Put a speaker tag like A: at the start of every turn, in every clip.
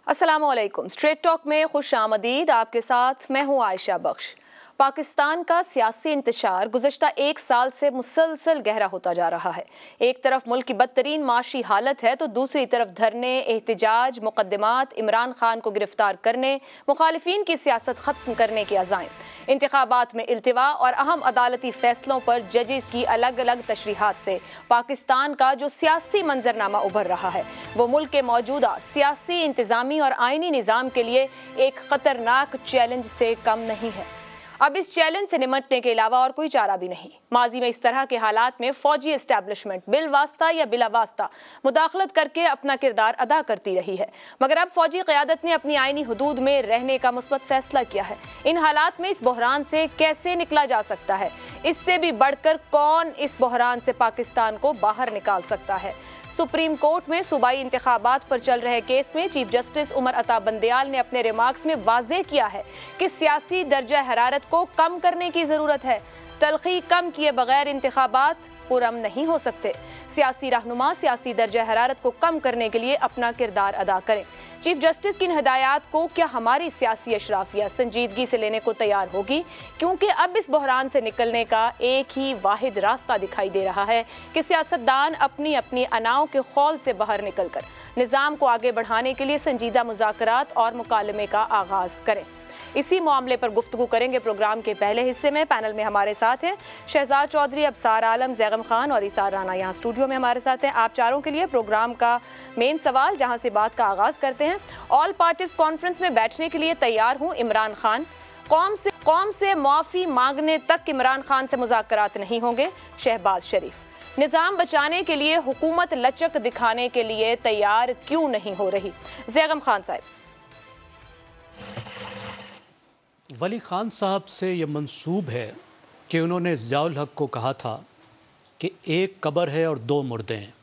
A: अस्सलामुअलैकुम। Straight talk में खुश आमदीद। आपके साथ मैं हूँ आयशा बख्श। पाकिस्तान का सियासी इंतशार गुज़श्ता एक साल से मुसलसल गहरा होता जा रहा है। एक तरफ मुल्क की बदतरीन माशी हालत है तो दूसरी तरफ धरने, एहतजाज, मुकदमात, इमरान खान को गिरफ्तार करने, मुखालिफिन की सियासत ख़त्म करने के अज़ाइम, इंतखाबात में इल्तिवा और अहम अदालती फैसलों पर जजेस की अलग अलग तशरीहात से पाकिस्तान का जो सियासी मंजरनामा उभर रहा है वो मुल्क के मौजूदा सियासी, इंतज़ामी और आइनी निज़ाम के लिए एक ख़तरनाक चैलेंज से कम नहीं है। अब इस चैलेंज से निमटने के अलावा और कोई चारा भी नहीं। माजी में इस तरह के हालात में फौजी एस्टैब्लिशमेंट बिल वास्ता या बिला वास्ता मुदाखलत करके अपना किरदार अदा करती रही है, मगर अब फौजी क़यादत ने अपनी आईनी हदूद में रहने का मुस्बत फैसला किया है। इन हालात में इस बहरान से कैसे निकला जा सकता है, इससे भी बढ़कर कौन इस बहरान से पाकिस्तान को बाहर निकाल सकता है। सुप्रीम कोर्ट में सूबाई इंतखाबात पर चल रहे केस में चीफ जस्टिस उमर अता बंदयाल ने अपने रिमार्क्स में वाज़ेह किया है कि सियासी दर्जा हरारत को कम करने की ज़रूरत है। तलखी कम किए बगैर इंतखाबात पुरअमन नहीं हो सकते। सियासी रहनुमा सियासी दर्जा हरारत को कम करने के लिए अपना किरदार अदा करें। चीफ जस्टिस की इन हिदायत को क्या हमारी सियासी अशराफिया संजीदगी से लेने को तैयार होगी? क्योंकि अब इस बहरान से निकलने का एक ही वाहिद रास्ता दिखाई दे रहा है कि सियासतदान अपनी अपनी अनाओं के खौल से बाहर निकलकर निज़ाम को आगे बढ़ाने के लिए संजीदा मुज़ाकरात और मुकालमे का आगाज़ करें। इसी मामले पर गुफ्तगू करेंगे प्रोग्राम के पहले हिस्से में। पैनल में हमारे साथ हैं शहजाद चौधरी, अबसार आलम, ज़ैगम खान और इसार राना यहाँ स्टूडियो में हमारे साथ हैं। आप चारों के लिए प्रोग्राम का मेन सवाल, जहाँ से बात का आगाज़ करते हैं। ऑल पार्टीज कॉन्फ्रेंस में बैठने के लिए तैयार हूँ इमरान खान। कौम से माफ़ी मांगने तक इमरान खान से मुज़ाकरात नहीं होंगे शहबाज शरीफ। निज़ाम बचाने के लिए हुकूमत लचक दिखाने के लिए तैयार क्यों नहीं हो रही? ज़ैगम खान साहब।
B: वली खान साहब से ये मंसूब है कि उन्होंने ज़ियाउल हक को कहा था कि एक कब्र है और दो मुर्दे हैं,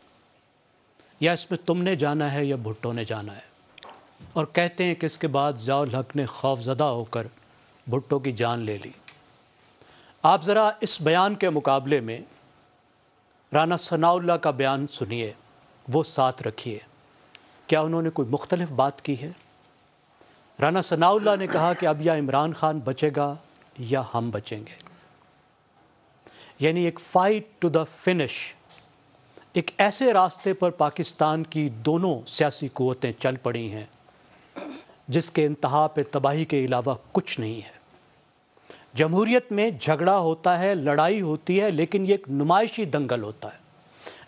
B: या इसमें तुमने जाना है या भुट्टो ने जाना है। और कहते हैं कि इसके बाद ज़ियाउल हक ने खौफज़दा होकर भुट्टो की जान ले ली। आप ज़रा इस बयान के मुकाबले में राना सनाउल्लाह का बयान सुनिए, वो साथ रखिए। क्या उन्होंने कोई मुख्तलिफ बात की है? राना सनाउल्लाह ने कहा कि अब या इमरान खान बचेगा या हम बचेंगे, यानी एक फाइट टू द फिनिश। एक ऐसे रास्ते पर पाकिस्तान की दोनों सियासी क़ुव्वतें चल पड़ी हैं जिसके इंतहा पे तबाही के अलावा कुछ नहीं है। जमहूरियत में झगड़ा होता है, लड़ाई होती है, लेकिन ये एक नुमाइशी दंगल होता है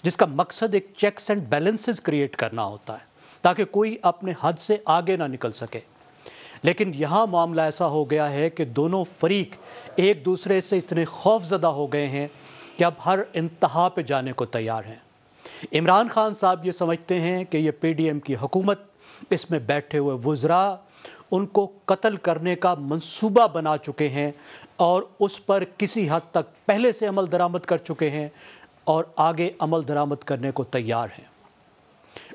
B: जिसका मकसद एक चेक्स एंड बैलेंसेस क्रिएट करना होता है ताकि कोई अपने हद से आगे ना निकल सके। लेकिन यहाँ मामला ऐसा हो गया है कि दोनों फरीक एक दूसरे से इतने खौफज़दा हो गए हैं कि अब हर इंतहा पे जाने को तैयार हैं। इमरान खान साहब ये समझते हैं कि ये पीडीएम की हुकूमत, इसमें बैठे हुए वज़रा उनको कत्ल करने का मंसूबा बना चुके हैं और उस पर किसी हद तक पहले से अमल दरामद कर चुके हैं और आगे अमल दरामद करने को तैयार हैं।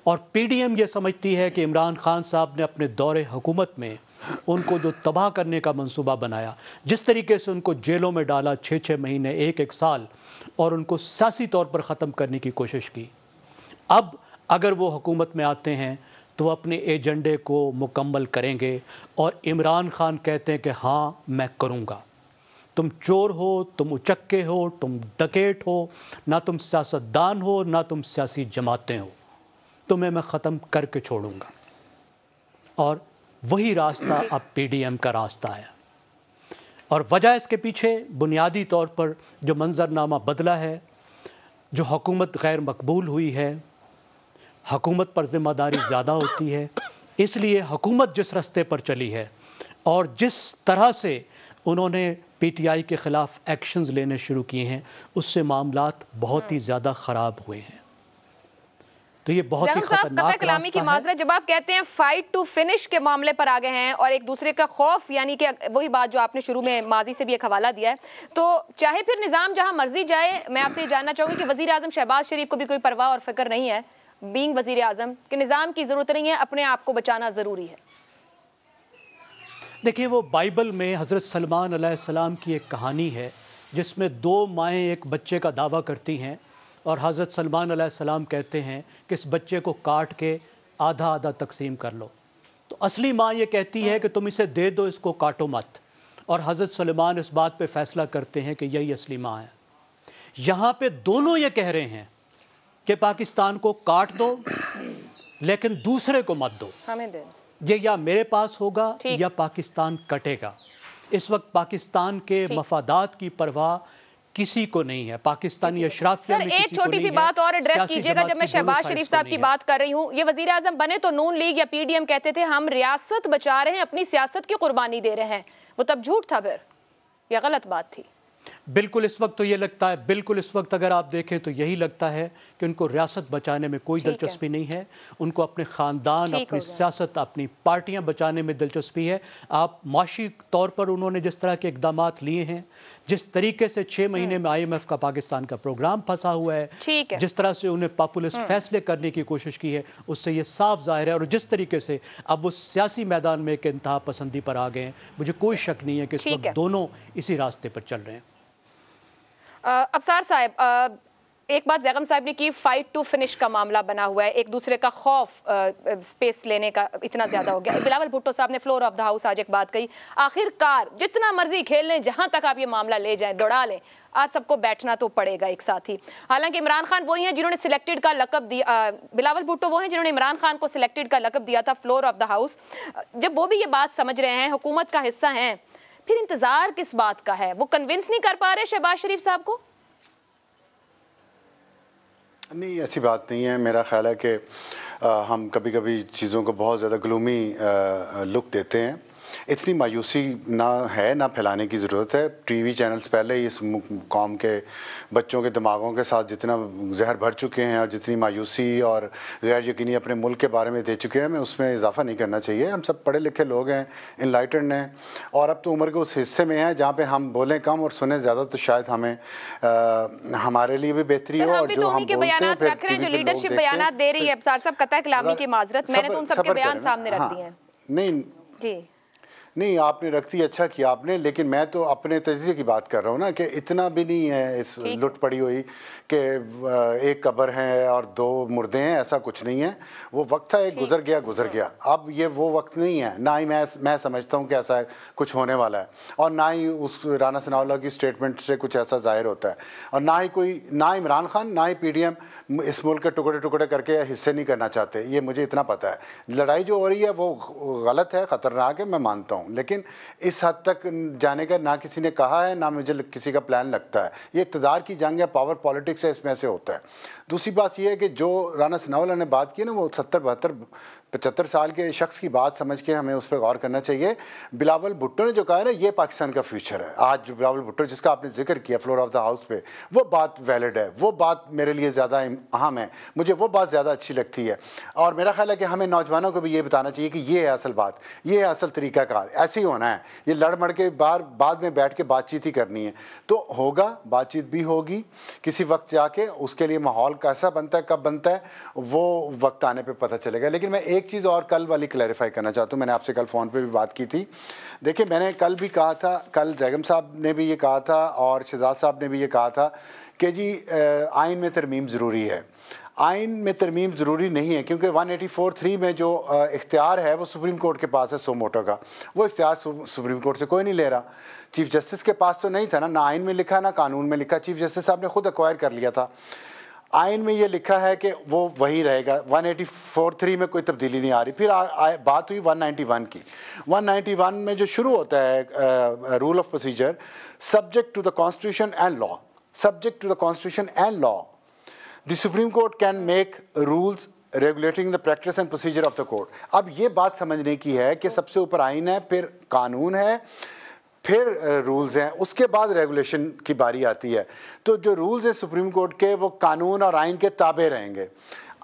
B: और पीडीएम ये समझती है कि इमरान खान साहब ने अपने दौरे हुकूमत में उनको जो तबाह करने का मंसूबा बनाया, जिस तरीके से उनको जेलों में डाला 6-6 महीने, 1-1 साल, और उनको सियासी तौर पर ख़त्म करने की कोशिश की, अब अगर वो हुकूमत में आते हैं तो अपने एजेंडे को मुकम्मल करेंगे। और इमरान खान कहते हैं कि हाँ मैं करूँगा। तुम चोर हो, तुम उचक्के हो, तुम डकैत हो, ना तुम सियासतदान हो, ना तुम सियासी जमातें हो, तुम्हें मैं ख़त्म करके छोड़ूंगा। और वही रास्ता अब पीडीएम का रास्ता है। और वजह इसके पीछे बुनियादी तौर पर जो मंजरनामा बदला है, जो हुकूमत गैर मकबूल हुई है, हुकूमत पर ज़िम्मेदारी ज़्यादा होती है, इसलिए हुकूमत जिस रास्ते पर चली है और जिस तरह से उन्होंने पीटीआई के ख़िलाफ़ एक्शंस लेने शुरू किए हैं, उससे मामलात बहुत ही ज़्यादा ख़राब हुए हैं। तो ये बहुत ही खतरनाक
A: कलामी की माजरा। जब आप कहते हैं फाइट टू फिनिश के मामले पर आ गए हैं और एक दूसरे का खौफ, यानी कि वही बात जो आपने शुरू में माजी से भी एक हवाला दिया है, तो चाहे फिर निज़ाम जहां मर्जी जाए, मैं आपसे जानना चाहूँगी कि वज़ीर आज़म शहबाज शरीफ को भी कोई परवाह और फिक्र नहीं है, बीइंग वज़ीर आज़म, कि निज़ाम की ज़रूरत नहीं है, अपने आप को बचाना ज़रूरी है?
B: देखिए, वो बाइबल में हज़रत सलमान अलैहिस्सलाम की एक कहानी है जिसमें 2 माएँ एक बच्चे का दावा करती हैं और हज़रत सलमान अलैहिस्सलाम कहते हैं कि इस बच्चे को काट के आधा आधा तकसीम कर लो। तो असली माँ ये कहती है कि तुम इसे दे दो, इसको काटो मत, और हज़रत सुलेमान इस बात पे फैसला करते हैं कि यही असली माँ है। यहाँ पे दोनों ये कह रहे हैं कि पाकिस्तान को काट दो लेकिन दूसरे को मत दो,
A: हमें दे।
B: ये या मेरे पास होगा या पाकिस्तान कटेगा। इस वक्त पाकिस्तान के मफादात की परवाह किसी को नहीं है, पाकिस्तानी अशराफिया में किसी को नहीं है।
A: एक छोटी सी बात और एड्रेस कीजिएगा, जब मैं शहबाज शरीफ साहब की बात कर रही हूँ, ये वजीर आजम बने तो नून लीग या पीडीएम कहते थे हम रियासत बचा रहे हैं, अपनी सियासत की कुर्बानी दे रहे हैं, वो तब झूठ था, फिर यह गलत बात थी।
B: बिल्कुल इस वक्त तो ये लगता है, बिल्कुल इस वक्त अगर आप देखें तो यही लगता है कि उनको रियासत बचाने में कोई दिलचस्पी नहीं है, उनको अपने ख़ानदान, अपनी सियासत, अपनी पार्टियां बचाने में दिलचस्पी है। आप माशी तौर पर उन्होंने जिस तरह के इक़दामात लिए हैं, जिस तरीके से 6 महीने में IMF का पाकिस्तान का प्रोग्राम फंसा हुआ है, जिस तरह से उन्हें पॉपुलिस्ट फैसले करने की कोशिश की है, उससे ये साफ जाहिर है। और जिस तरीके से अब वो सियासी मैदान में एक इंतहा पसंदी पर आ गए हैं, मुझे कोई शक नहीं है कि इस वक्त दोनों इसी रास्ते पर चल रहे हैं।
A: अफसार साहब, एक बात ज़ैगम साहब ने की, फाइट टू फिनिश का मामला बना हुआ है, एक दूसरे का खौफ स्पेस लेने का इतना ज़्यादा हो गया। बिलावल भुट्टो साहब ने फ्लोर ऑफ द हाउस आज एक बात कही, आखिरकार जितना मर्जी खेल लें, जहाँ तक आप ये मामला ले जाएं, दौड़ा लें, आज सबको बैठना तो पड़ेगा एक साथ ही। हालांकि इमरान खान वही हैं जिन्होंने सिलेक्टेड का लक़ब दिया, बिलावल भुट्टो वो हैं जिन्होंने इमरान खान को सिलेक्टेड का लक़ब दिया था फ्लोर ऑफ द हाउस। जब वो भी ये बात समझ रहे हैं, हुकूमत का हिस्सा हैं, फिर इंतज़ार किस बात का है? वो कन्विंस नहीं कर पा रहे शहबाज शरीफ साहब को?
C: नहीं, ऐसी बात नहीं है। मेरा ख्याल है कि हम कभी कभी चीज़ों को बहुत ज़्यादा ग्लूमी लुक देते हैं। इतनी मायूसी ना है, ना फैलाने की ज़रूरत है। टीवी चैनल्स पहले ही इस कौम के बच्चों के दिमागों के साथ जितना जहर भर चुके हैं और जितनी मायूसी और गैर यकीनी अपने मुल्क के बारे में दे चुके हैं, हमें उसमें इजाफा नहीं करना चाहिए। हम सब पढ़े लिखे लोग हैं, इनलाइटेंड हैं, और अब तो उम्र के उस हिस्से में हैं जहाँ पे हम बोलें कम और सुने ज़्यादा, तो शायद हमें हमारे लिए भी बेहतरी हो। और जो हम बोलते हैं फिर
A: जो लीडरशिप बयान दे रही है, अफसार साहब कतई कलामी की माजरत, मैंने तो उन सबके बयान सामने रख दिए हैं।
C: नहीं
A: जी
C: नहीं, आपने रखती अच्छा किया आपने, लेकिन मैं तो अपने तजज़िये की बात कर रहा हूँ ना, कि इतना भी नहीं है इस लुट पड़ी हुई कि एक कब्र है और 2 मुर्दे हैं, ऐसा कुछ नहीं है। वो वक्त था, एक गुजर गया। अब ये वो वक्त नहीं है, ना ही मैं समझता हूँ कि ऐसा कुछ होने वाला है, और ना ही उस राना सनाउल्लाह की स्टेटमेंट से कुछ ऐसा जाहिर होता है, और ना इमरान खान ना ही PDM इस मुल्क के टुकड़े टुकड़े करके हिस्से नहीं करना चाहते। ये मुझे इतना पता है। लड़ाई जो हो रही है वो गलत है, ख़तरनाक है, मैं मानता हूँ, लेकिन इस हद तक जाने का ना किसी ने कहा है, ना मुझे किसी का प्लान लगता है। ये इक़्तिदार की जंग है, पावर पॉलिटिक्स है, इसमें ऐसे होता है। दूसरी बात यह है कि जो राना सनाउल्लाह ने बात की ना, वो 70, 72, 75 साल के शख्स की बात समझ के हमें उस पर गौर करना चाहिए। बिलावल भुट्टो ने जो कहा है ना, ये पाकिस्तान का फ्यूचर है। आज जो बिलावल भुट्टो जिसका आपने जिक्र किया फ्लोर ऑफ द हाउस पे, वो बात वैलिड है, वो बात मेरे लिए ज़्यादा अहम है, मुझे वो बात ज़्यादा अच्छी लगती है। और मेरा ख्याल है कि हमें नौजवानों को भी ये बताना चाहिए कि ये है असल बात, ये है असल तरीक़ाकार, ऐसे ही होना है। ये लड़ मड़ के बाद में बैठ के बातचीत ही करनी है, तो होगा, बातचीत भी होगी किसी वक्त जाके। उसके लिए माहौल कैसा बनता है, कब बनता है, वो वक्त आने पे पता चलेगा। लेकिन मैं एक चीज़ और कल वाली क्लैरिफाई करना चाहता हूँ। मैंने आपसे कल फ़ोन पे भी बात की थी। देखिए, मैंने कल भी कहा था, कल ज़ैगम साहब ने भी ये कहा था और शहजाद साहब ने भी ये कहा था कि जी आइन में तरमीम ज़रूरी है। आइन में तरमीम ज़रूरी नहीं है, क्योंकि 184(3) में जो इख्तियार है वो सुप्रीम कोर्ट के पास है, सो मोटो का। वो इख्तियार सुप्रीम कोर्ट से कोई नहीं ले रहा। चीफ जस्टिस के पास तो नहीं था ना आइन में लिखा ना कानून में लिखा। चीफ जस्टिस साहब ने खुद एक्वायर कर लिया था। आइन में ये लिखा है कि वो वही रहेगा। 184(3) में कोई तब्दीली नहीं आ रही। फिर बात हुई 191 की। 191 में जो शुरू होता है rule of procedure, subject to the constitution and law, subject to the constitution and law The Supreme Court can make rules regulating the practice and procedure of the court. अब ये बात समझने की है कि सबसे ऊपर आइन है, फिर कानून है, फिर रूल्स हैं, उसके बाद रेगुलेशन की बारी आती है। तो जो रूल्स हैं सुप्रीम कोर्ट के, वो कानून और आइन के ताबे रहेंगे।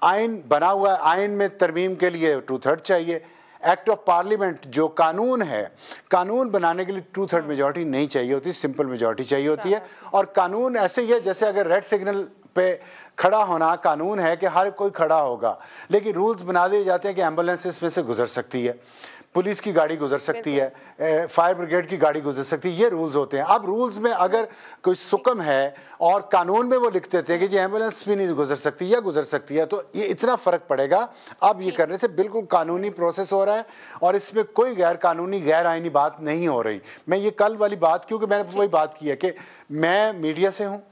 C: आइन बना हुआ है, आइन में तरमीम के लिए 2/3 चाहिए। एक्ट ऑफ पार्लियामेंट जो कानून है, कानून बनाने के लिए 2/3 मेजॉरिटी नहीं चाहिए होती, सिंपल मेजॉरिटी चाहिए होती है। और कानून ऐसे ही है जैसे अगर रेड सिग्नल पे खड़ा होना कानून है कि हर कोई खड़ा होगा, लेकिन रूल्स बना दिए जाते हैं कि एम्बुलेंस इसमें से गुजर सकती है। पुलिस की गाड़ी गुजर सकती है, फायर ब्रिगेड की गाड़ी गुजर सकती है, ये रूल्स होते हैं। अब रूल्स में अगर कोई सुकम है और कानून में वो लिखते थे कि जी एम्बुलेंस भी नहीं गुजर सकती या गुजर सकती है, तो ये इतना फ़र्क पड़ेगा। अब ये करने से बिल्कुल कानूनी प्रोसेस हो रहा है और इसमें कोई गैर कानूनी गैर आईनी बात नहीं हो रही। मैं ये कल वाली बात, क्योंकि मैंने वही बात की है कि मैं मीडिया से हूँ,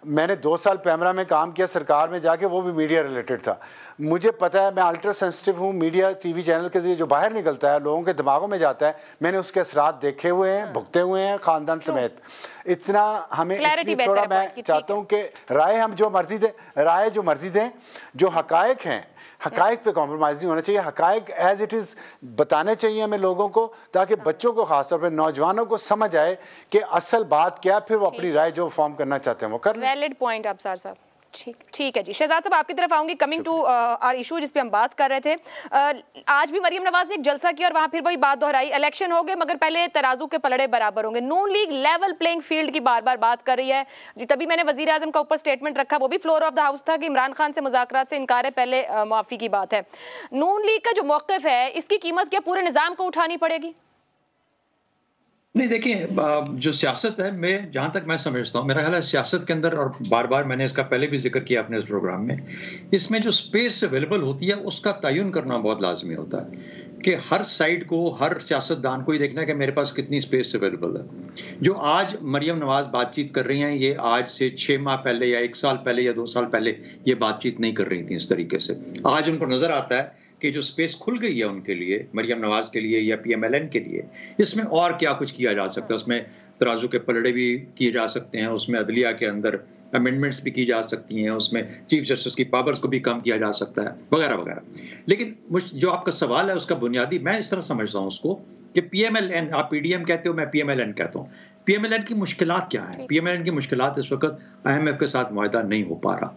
C: मैंने 2 साल पैमरा में काम किया सरकार में जाके, वो भी मीडिया रिलेटेड था। मुझे पता है, मैं अल्ट्रा सेंसिटिव हूँ। मीडिया टीवी चैनल के जरिए जो बाहर निकलता है, लोगों के दिमागों में जाता है, मैंने उसके असरात देखे हुए हैं, भुगते हुए हैं, ख़ानदान समेत। इतना हमें इसलिए थोड़ा मैं चाहता हूँ कि राय जो मर्जी दें, जो हकायक हैं, हकायक पे कॉम्प्रोमाइज़ नहीं होना चाहिए। हकायक एज इट इज़ बताने चाहिए हमें लोगों को, ताकि बच्चों को, ख़ासतौर पर नौजवानों को समझ आए कि असल बात क्या, फिर वो अपनी राय जो फॉर्म करना चाहते हैं वो कर लें।
A: वैलिड पॉइंट आप साहब। ठीक है जी। शहजाद साहब आपकी तरफ आऊंगी। कमिंग टू आवर इशू जिस पे हम बात कर रहे थे, आज भी मरियम नवाज ने एक जलसा किया और वहां फिर वही बात दोहराई, इलेक्शन हो गए मगर पहले तराजू के पलड़े बराबर होंगे। नून लीग लेवल प्लेइंग फील्ड की बार बार बात कर रही है जी। तभी मैंने वजीर आजम का ऊपर स्टेटमेंट रखा, वो भी फ्लोर ऑफ द हाउस था कि इमरान खान से मुज़ाकरात से इनकार है, पहले माफी की बात है। नून लीग का जो मौक़िफ़ है, इसकी कीमत क्या पूरे निज़ाम को उठानी पड़ेगी?
D: नहीं, देखिए, जो सियासत है, मैं जहां तक मैं समझता हूं, मेरा ख्याल है सियासत के अंदर, और बार बार मैंने इसका पहले भी जिक्र किया अपने इस प्रोग्राम में, इसमें जो स्पेस अवेलेबल होती है उसका तयन करना बहुत लाजमी होता है कि हर साइड को, हर सियासतदान को ये देखना है कि मेरे पास कितनी स्पेस अवेलेबल है। जो आज मरियम नवाज बातचीत कर रही हैं, ये आज से 6 माह पहले या 1 साल पहले या 2 साल पहले ये बातचीत नहीं कर रही थी इस तरीके से। आज उनको नजर आता है कि जो स्पेस खुल गई है उनके लिए, मरियम नवाज के लिए या PMLN के लिए, इसमें और क्या कुछ किया जा सकता है। उसमें तराजू के पलड़े भी किए जा सकते हैं, उसमें अदलिया के अंदर अमेंडमेंट्स भी की जा सकती हैं, उसमें चीफ जस्टिस की पावर्स को भी कम किया जा सकता है, वगैरह वगैरह। लेकिन जो आपका सवाल है उसका बुनियादी मैं इस तरह समझता हूँ उसको कि PMLN, आप PDM कहते हो, मैं PMLN कहता हूँ। PMLN की मुश्किलात क्या है? PMLN की मुश्किलात इस वक्त IMF के साथ मुआहदा नहीं हो पा रहा।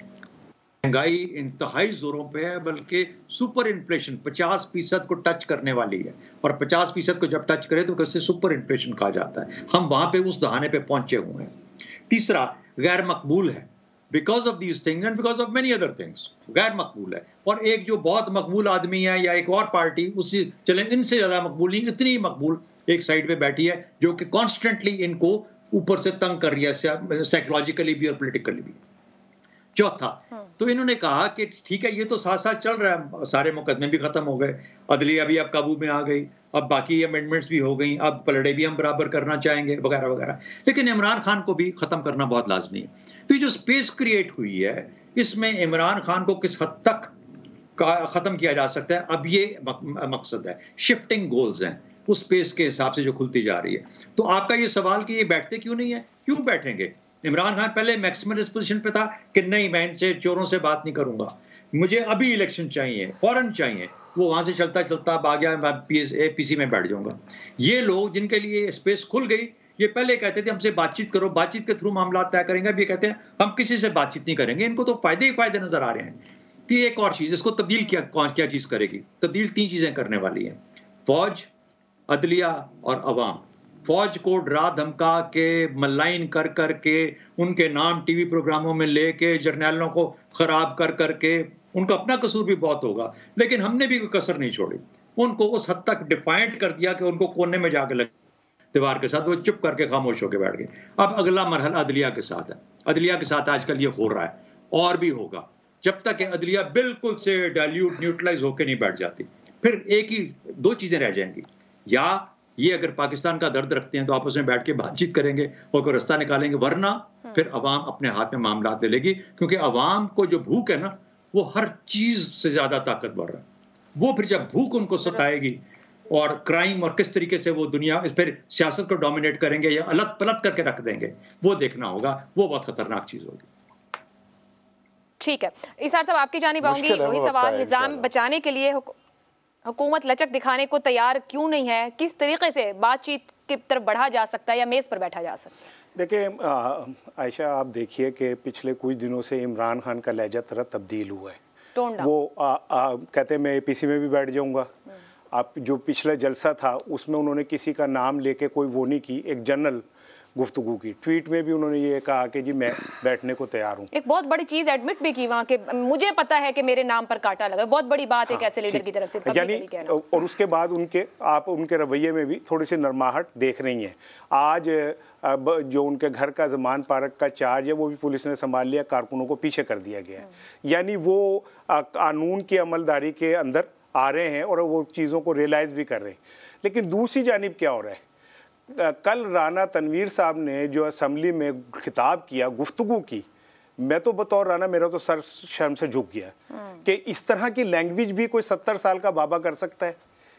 D: महंगाई इंतहाई जोरों पे है, बल्कि सुपर इन्फ्लेशन 50% को टच करने वाली है, और 50% को जब टच करे तो कैसे सुपर इन्फ्लेशन कहा जाता है। हम वहां पे उस दहाने पे पहुंचे हुए हैं। तीसरा, गैर मकबूल है, because of these things and because of many other things, गैर मकबूल है। और एक जो बहुत मकबूल आदमी है या एक और पार्टी, उससे चले इनसे ज्यादा मकबूल नहीं, इतनी मकबूल एक साइड पे बैठी है जो कि कॉन्स्टेंटली इनको ऊपर से तंग कर रही है, साइकोलॉजिकली भी और पोलिटिकली भी। चौथा, तो इन्होंने कहा कि ठीक है, ये तो साथ साथ चल रहा है, सारे मुकदमे भी खत्म हो गए, अदलिया भी अब काबू में आ गई, अब बाकी अमेंडमेंट्स भी हो गई, अब पलड़े भी हम बराबर करना चाहेंगे, वगैरह वगैरह। लेकिन इमरान खान को भी खत्म करना बहुत लाजमी है। तो ये जो स्पेस क्रिएट हुई है, इसमें इमरान खान को किस हद तक खत्म किया जा सकता है, अब ये मकसद है। शिफ्टिंग गोल्स हैं उस स्पेस के हिसाब से जो खुलती जा रही है। तो आपका ये सवाल कि ये बैठते क्यों नहीं है, क्यों बैठेंगे? इमरान खान पहले मैक्सिमलिस्ट पोजीशन पे था कि नहीं, मैं इनसे चोरों से बात नहीं करूंगा, मुझे अभी इलेक्शन चाहिए, फौरन चाहिए। वो वहां से चलता चलता आ गया, मैं APC में बैठ जाऊंगा। ये लोग जिनके लिए स्पेस खुल गई, ये पहले कहते थे हमसे बातचीत करो, बातचीत के थ्रू मामला तय करेंगे। अब ये कहते हैं हम किसी से बातचीत नहीं करेंगे। इनको तो फायदे ही फायदे नजर आ रहे हैं। तो एक और चीज, इसको तब्दील क्या चीज करेगी? तब्दील 3 चीजें करने वाली है, फौज, अदलिया और अवाम। फौज को डरा धमका के, मलाइन कर करके, उनके नाम टीवी प्रोग्रामों में लेके, जर्नैलों को खराब कर करके, उनका अपना कसूर भी बहुत होगा, लेकिन हमने भी कोई कसर नहीं छोड़ी। उनको उस हद तक डिफाइंट कर दिया कि उनको कोने में जाके लग दीवार के साथ, वो चुप करके खामोश होकर बैठ गए। अब अगला मरहला अदलिया के साथ है। अदलिया के साथ आजकल ये हो रहा है और भी होगा, जब तक अदलिया बिल्कुल से डाइल्यूट, न्यूट्रलाइज होकर नहीं बैठ जाती। फिर एक ही 2 चीजें रह जाएंगी, या ये अगर पाकिस्तान का दर्द रखते हैं तो आपस में बैठ के बातचीत करेंगे और कोई रास्ता निकालेंगे, वरना फिर अवाम अपने हाथ में मामला ले लेगी। क्योंकि अवाम को जो भूख है ना, वो हर चीज से ज्यादा ताकतवर है। वो फिर जब भूख उनको सताएगी और क्राइम और किस तरीके से वो दुनिया फिर सियासत को डोमिनेट करेंगे या अलग पलट करके रख देंगे, वो देखना होगा। वो बहुत खतरनाक चीज होगी।
A: ठीक है, इसार साहब आपकी जानिब आऊंगी। वही सवाल, निजाम बचाने के लिए हुकूमत लचक दिखाने को तैयार क्यों नहीं है? किस तरीके से बातचीत की तरफ बढ़ा जा सकता है या मेज पर बैठा जा सकता है?
E: देखिए आयशा, आप देखिए कि पिछले कुछ दिनों से इमरान खान का लहजा तरह तब्दील हुआ है। वो कहते हैं मैं APC में भी बैठ जाऊंगा। आप जो पिछला जलसा था उसमें उन्होंने किसी का नाम लेके कोई वो नहीं की, एक जनरल गुफ्तगू की। ट्वीट में भी उन्होंने ये कहा कि जी मैं बैठने को तैयार हूँ।
A: एक बहुत बड़ी चीज एडमिट भी की वहाँ के, मुझे पता है कि मेरे नाम पर कांटा लगा, बहुत बड़ी बात है ऐसे लीडर की तरफ से,
E: यानी और उसके बाद आप उनके रवैये में भी थोड़ी सी नरमाहट देख रही हैं। आज जो उनके घर का ज़मान पार्क का चार्ज है वो भी पुलिस ने संभाल लिया, कारकुनों को पीछे कर दिया गया है। यानी वो कानून की अमलदारी के अंदर आ रहे हैं और वो चीज़ों को रियलाइज़ भी कर रहे हैं। लेकिन दूसरी जानिब क्या हो रहा है, कल राना तनवीर साहब ने जो असम्बली में खिताब किया, गुफ्तगू की, मैं तो बतौर राना मेरा तो सर शर्म से झुक गया कि इस तरह की लैंग्वेज भी कोई 70 साल का बाबा कर सकता है,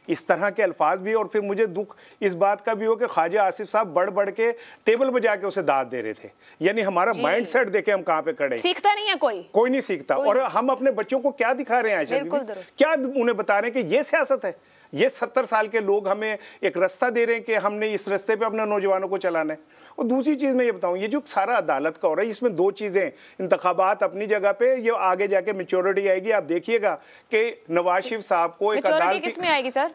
E: इस तरह के अल्फाज भी। और फिर मुझे दुख इस बात का भी हो कि ख्वाजा आसिफ साहब बढ़ बढ़ के टेबल बजा के उसे दाद दे रहे थे। यानी हमारा माइंड सेट देखे हम कहाँ पे खड़े,
A: सीखता नहीं है कोई नहीं
E: सीखता। और हम अपने बच्चों को क्या दिखा रहे हैं आयशा बीबी, क्या उन्हें बता रहे हैं कि ये सियासत है, ये 70 साल के लोग हमें एक रास्ता दे रहे हैं कि हमने इस रास्ते पे अपने नौजवानों को चलाना है। और दूसरी चीज़ मैं ये बताऊं, ये जो सारा अदालत का हो रहा है इसमें दो चीज़ें, इंतखाबात अपनी जगह पे, ये आगे जाके मैच्योरिटी आएगी। आप देखिएगा कि नवाज शरीफ साहब को एक अदालत
A: किसमें आएगी सर,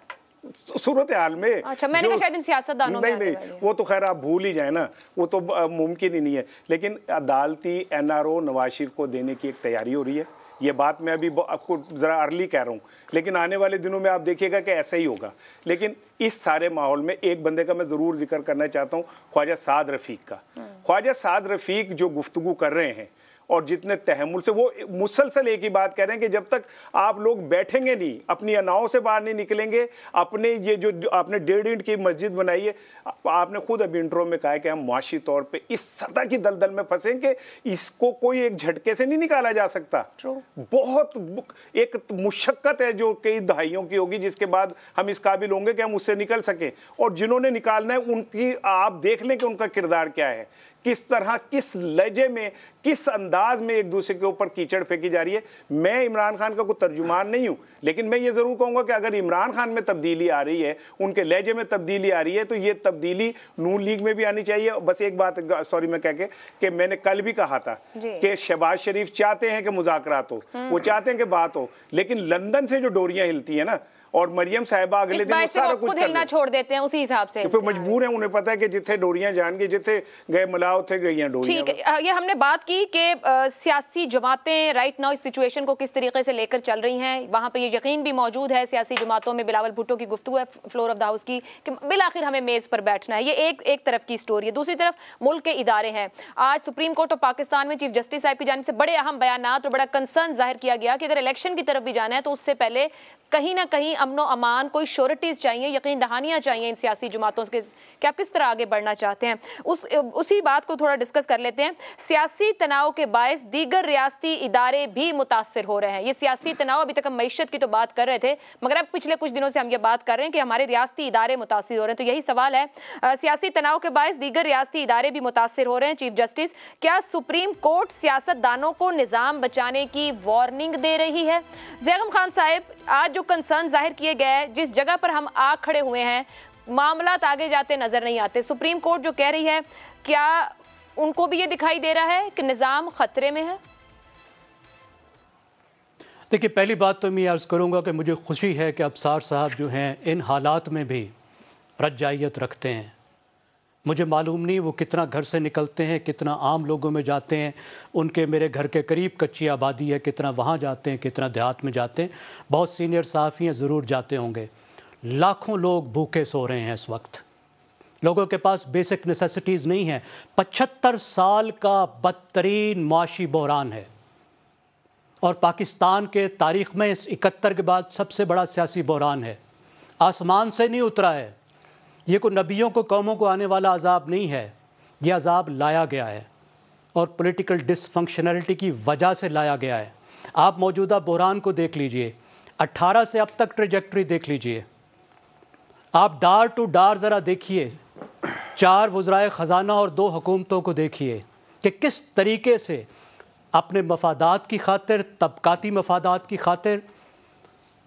E: सूरत हाल में।
A: अच्छा, मैंने कहा शायद सियासतदानों में।
E: नहीं, वो तो खैर आप भूल ही जाए ना, वो तो मुमकिन ही नहीं है। लेकिन अदालती NRO नवाज शरीफ को देने की एक तैयारी हो रही है। ये बात मैं अभी आपको ज़रा अर्ली कह रहा हूँ, लेकिन आने वाले दिनों में आप देखिएगा कि ऐसा ही होगा। लेकिन इस सारे माहौल में एक बंदे का मैं ज़रूर जिक्र करना चाहता हूँ, ख्वाजा साद रफ़ीक का। ख्वाजा साद रफ़ीक जो गुफ्तगू कर रहे हैं और जितने तहम्मुल से, वो मुसलसल एक ही बात कह रहे हैं कि जब तक आप लोग बैठेंगे नहीं, अपनी अनाओं से बाहर नहीं निकलेंगे, अपने ये जो आपने 1.5 इंच की मस्जिद बनाई है, आपने खुद अभी इंट्रो में कहा है कि हम मुआशी तौर पे इस सतह की दलदल में फंसेंगे, इसको कोई एक झटके से नहीं निकाला जा सकता। बहुत एक मुशक्कत है जो कई दहाइयों की होगी, जिसके बाद हम इस काबिल होंगे कि हम उससे निकल सकें। और जिन्होंने निकालना है उनकी आप देख लें कि उनका किरदार क्या है, किस तरह, किस लहजे में, किस अंदाज में एक दूसरे के ऊपर कीचड़ फेंकी जा रही है। मैं इमरान खान का कोई तर्जुमान नहीं हूं, लेकिन मैं ये जरूर कहूंगा कि अगर इमरान खान में तब्दीली आ रही है, उनके लहजे में तब्दीली आ रही है, तो ये तब्दीली नून लीग में भी आनी चाहिए। बस एक बात सॉरी मैं कह के कि मैंने कल भी कहा था कि शहबाज शरीफ चाहते हैं कि मुज़ाकरात हो, वो चाहते हैं कि बात हो, लेकिन लंदन से जो डोरियां हिलती है ना, और मरियम साहिबा अगले दिन सारा कुछ
A: हिलना छोड़ देते हैं, उसी हिसाब से
E: तो फिर मजबूर हैं। उन्हें पता है कि जिथे डोरियां जान गई, जिथे गए मलाओ थे गई हैं डोरियां।
A: ठीक है, ये हमने बात की कि सियासी जमातें राइट नाउ इस सिचुएशन को किस तरीके से लेकर चल रही हैं। वहाँ पे ये यकीन भी मौजूद है सियासी जमातों में, बिलावल भुट्टो की गुफ्तगू है फ्लोर ऑफ द हाउस की कि बिलाखिर हमें मेज़ पर बैठना है। ये एक तरफ की स्टोरी है। दूसरी तरफ मुल्क के इदारे हैं। आज सुप्रीम कोर्ट ऑफ पाकिस्तान में चीफ जस्टिस साहब की जानिब से बड़े अहम बयानात और बड़ा कंसर्न जाहिर किया गया कि अगर इलेक्शन की तरफ भी जाना है तो उससे पहले कहीं ना कहीं अमनो अमान, कोई श्योरिटीज चाहिए, यकीन दहानियां चाहिए इन सियासी जमातों के कि आप किस तरह आगे बढ़ना चाहते हैं। उसी बात को थोड़ा डिस्कस कर लेते हैं। सियासी तनाव के बायस दीगर रियासती इदारे भी मुतासर हो रहे हैं। ये सियासी तनाव, अभी तक हम मईशत की तो बात कर रहे थे, मगर अब पिछले कुछ दिनों से हम ये बात कर रहे हैं कि हमारे रियासती इदारे मुतासर हो रहे हैं। तो यही सवाल है, सियासी तनाव के बायस दीगर रियासती इदारे भी मुतासर हो रहे हैं। चीफ जस्टिस, क्या सुप्रीम कोर्ट सियासतदानों को निज़ाम बचाने की वार्निंग दे रही है? ज़ैगम खान साहब, आज जो कंसर्न जाहिर किए गए, जिस जगह पर हम आ खड़े हुए हैं, मामलात आगे जाते नजर नहीं आते। सुप्रीम कोर्ट जो कह रही है, क्या उनको भी ये दिखाई दे रहा है कि निज़ाम खतरे में है?
B: देखिए, पहली बात तो मैं अर्ज़ करूंगा कि मुझे खुशी है कि अफसार साहब जो हैं इन हालात में भी रजाइयत रखते हैं। मुझे मालूम नहीं वो कितना घर से निकलते हैं, कितना आम लोगों में जाते हैं। उनके मेरे घर के करीब कच्ची आबादी है, कितना वहाँ जाते हैं, कितना देहात में जाते हैं। बहुत सीनियर सहाफ़ी हैं, ज़रूर जाते होंगे। लाखों लोग भूखे सो रहे हैं इस वक्त। लोगों के पास बेसिक नेसेसिटीज़ नहीं है। 75 साल का बदतरीन माशी बहरान है और पाकिस्तान के तारीख़ में इस 71 के बाद सबसे बड़ा सियासी बहरान है। आसमान से नहीं उतरा है। ये कोई नबियों को, कौमों को आने वाला अजाब नहीं है। ये अजाब लाया गया है और पॉलिटिकल डिसफंक्शनलिटी की वजह से लाया गया है। आप मौजूदा बहरान को देख लीजिए, 18 से अब तक ट्रेजेक्ट्री देख लीजिए। आप डार टू डार ज़रा देखिए, 4 वज़राए ख़जाना और 2 हुकूमतों को देखिए कि किस तरीके से अपने मफादात की खातिर, तबकाती मफादात की खातिर,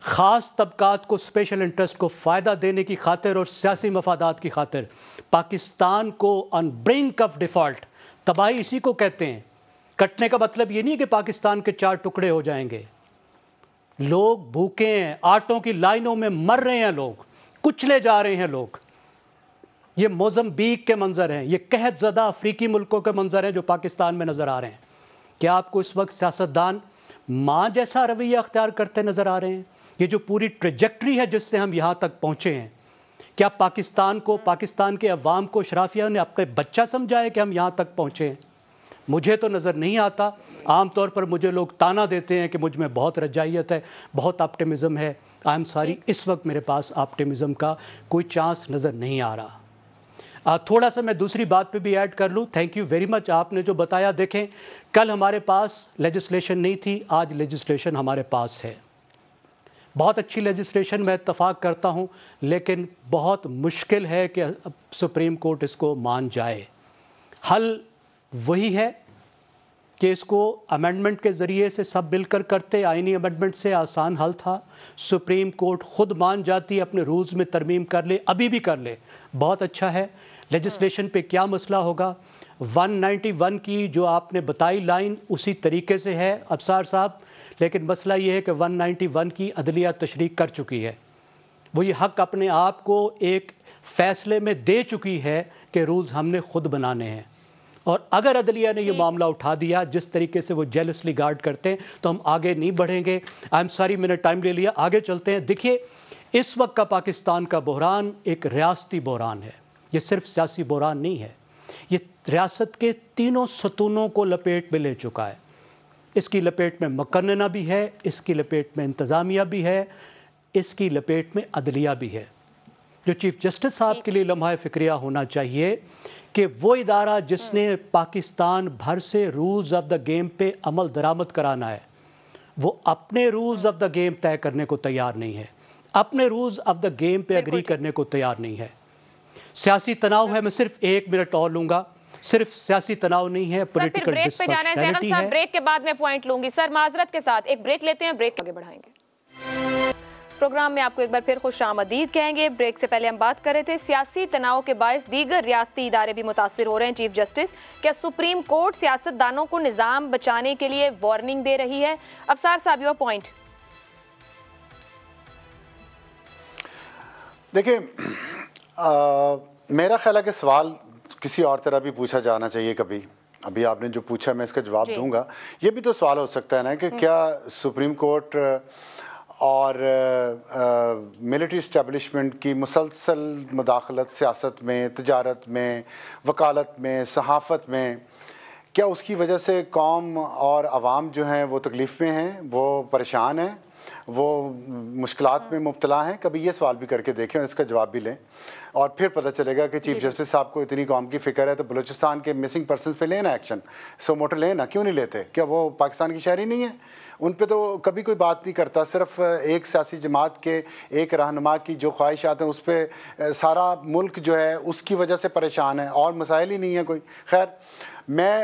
B: ख़ास तबकात को, स्पेशल इंटरेस्ट को फ़ायदा देने की खातिर और सियासी मफादात की खातिर पाकिस्तान को ऑन ब्रिंक ऑफ डिफ़ॉल्ट, तबाही इसी को कहते हैं। कटने का मतलब ये नहीं है कि पाकिस्तान के 4 टुकड़े हो जाएंगे। लोग भूखे हैं, आटों की लाइनों में मर रहे हैं, लोग कुचले जा रहे हैं लोग। یہ موزمبیک کے منظر ہیں، یہ قحط زدہ افریقی ملکوں کے منظر ہیں جو پاکستان میں نظر آ رہے ہیں۔ کیا آپ کو اس وقت سیاستدان ماں جیسا رویہ اختیار کرتے نظر آ رہے ہیں؟ یہ جو پوری ٹریجیکٹری ہے جس سے ہم یہاں تک پہنچے ہیں، کیا پاکستان کو، پاکستان کے عوام کو اشرافیہ نے اپنے بچہ سمجھا ہے کہ ہم یہاں تک پہنچے ہیں؟ مجھے تو نظر نہیں آتا۔ عام طور پر مجھے لوگ تانا دیتے ہیں کہ مجھ میں بہت رجائیت ہے، بہت آپٹیمزم ہے۔ آئی ایم سوری، اس وقت میرے پاس آپٹیمزم کا کوئی چانس نظر نہیں آ رہا۔ تھوڑا سا میں دوسری بات پہ بھی ایڈ کر لوں۔ تھینک یو ویری مچ، آپ نے جو بتایا۔ دیکھیں، کل ہمارے پاس لیجسلیشن نہیں تھی، آج لیجسلیشن ہمارے پاس ہے۔ بہت اچھی لیجسلیشن، میں اتفاق کرتا ہوں، لیکن بہت مشکل ہے کہ سپریم کورٹ اس کو مان جائے۔ حل وہی ہے کہ اس کو امینڈمنٹ کے ذریعے سے سب مل کر کرتے۔ آئینی امینڈمنٹ سے آسان حل تھا، سپریم کورٹ خود مان جاتی، اپنے رولز میں ترمیم کر لے، ابھی بھی کر لے، بہت اچھا ہے۔ لیجسلیشن پہ کیا مسئلہ ہوگا؟ 191 کی جو آپ نے بتائی لائن اسی طریقے سے ہے ابصار صاحب، لیکن مسئلہ یہ ہے کہ 191 کی عدلیہ تشریح کر چکی ہے، وہ یہ حق اپنے آپ کو ایک فیصلے میں دے چکی ہے کہ رولز ہم نے خود بنانے ہیں۔ اور اگر عدلیہ نے یہ معاملہ اٹھا دیا جس طریقے سے وہ جیلسلی گارڈ کرتے ہیں تو ہم آگے نہیں بڑھیں گے۔ آئی ایم سوری، میں نے ٹائم لے لیا، آگے چلتے ہیں۔ دیکھیے، اس وقت کا پاکستان کا بحران ایک ریاستی بحران ہے، یہ صرف سیاسی بحران نہیں ہے، یہ ریاست کے تینوں ستونوں کو لپیٹ میں لے چکا ہے۔ اس کی لپیٹ میں مقننہ بھی ہے، اس کی لپیٹ میں انتظامیہ بھی ہے، اس کی لپیٹ میں عدلیہ بھی ہے۔ جو چیف جسٹس صاحب کے لیے لمحہ فکریہ ہونا چاہیے کہ وہ ادارہ جس نے پاکستان بھر سے رولز آف دا گیم پہ عمل درآمد کرانا ہے، وہ اپنے رولز آف دا گیم طے کرنے کو تیار نہیں ہے، اپنے رولز آف دا گیم پہ اگری کرنے کو تیار نہیں ہے۔ سیاسی تناؤ ہے، میں صرف 1 منٹ اور لوں گا، صرف سیاسی تناؤ نہیں ہے، پولیٹیکل
A: بریک پہ جانا ہے زیغم صاحب، بریک کے بعد میں پوائنٹ لوں گی۔ سر معذرت کے ساتھ ایک بریک لیتے ہیں، بریک آگے بڑھائیں گے۔ پروگرام میں آپ کو ایک بار پھر خوش آمدید کہیں گے۔ بریک سے پہلے ہم بات کر رہے تھے سیاسی تناؤ کے باعث دیگر ریاستی ادارے بھی متاثر ہو رہے ہیں۔ چیف جسٹس، کیا سپریم کورٹ سیاست دانوں کو نظام بچانے کے لیے وارننگ دے رہی ہے؟ ابصار صاحب، یور پوائنٹ۔
C: دیکھیں، میرا خیال ہے کہ سوال کسی اور طرح بھی پوچھا جانا چاہیے کبھی۔ ابھی آپ نے جو پوچھا میں اس کا جواب دوں گا۔ یہ بھی تو سوال ہو سکتا ہے نا کہ کیا سپریم کورٹ اور ملٹری اسٹیبلشمنٹ کی مسلسل مداخلت سیاست میں، تجارت میں، وکالت میں، صحافت میں، کیا اس کی وجہ سے قوم اور عوام جو ہیں وہ تکلیف میں ہیں، وہ پریشان ہیں، وہ مشکلات میں مبتلا ہیں؟ کبھی یہ سوال بھی کر کے دیکھیں اور اس کا جواب بھی لیں، اور پھر پتہ چلے گا کہ چیف جسٹس صاحب کو اتنی قوم کی فکر ہے تو بلوچستان کے مسنگ پرسنز پہ لینا ایکشن، سو موٹر لینا، کیوں نہیں لیتے؟ کیا وہ پاکستان کی شہری نہیں ہے؟ ان پہ تو کبھی کوئی بات نہیں کرتا، صرف ایک سیاسی جماعت کے ایک رہنما کی جو خواہشات ہیں اس پہ سارا ملک جو ہے اس کی وجہ سے پریشان ہے، اور مسائل ہی نہیں ہے کوئی۔ خیر، میں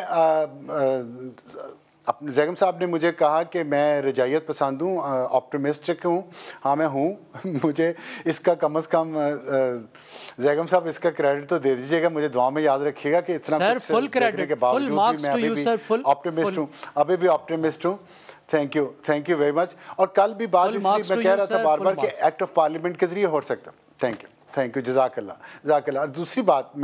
C: زیغم صاحب نے مجھے کہا کہ میں رجائیت پسند ہوں، آپٹیمسٹک ہوں۔ ہاں میں ہوں، مجھے اس کا کم از کم زیغم صاحب اس کا کریڈٹ تو دے دیجیے گا، مجھے دعا میں یاد رکھیے گا کہ اتنا کچھ دیکھنے کے باوجود بھی میں ابھی بھی آپٹیمسٹ ہوں، ابھی بھی آپٹیمسٹ ہوں۔ Thank you very much. اور کل بھی بات اس لیے میں کہہ رہا تھا بار بار کہ ایکٹ آف پارلیمنٹ کے ذریعے ہو سکتا۔ تھینک یو، جزاک اللہ۔ اور دوسری بات،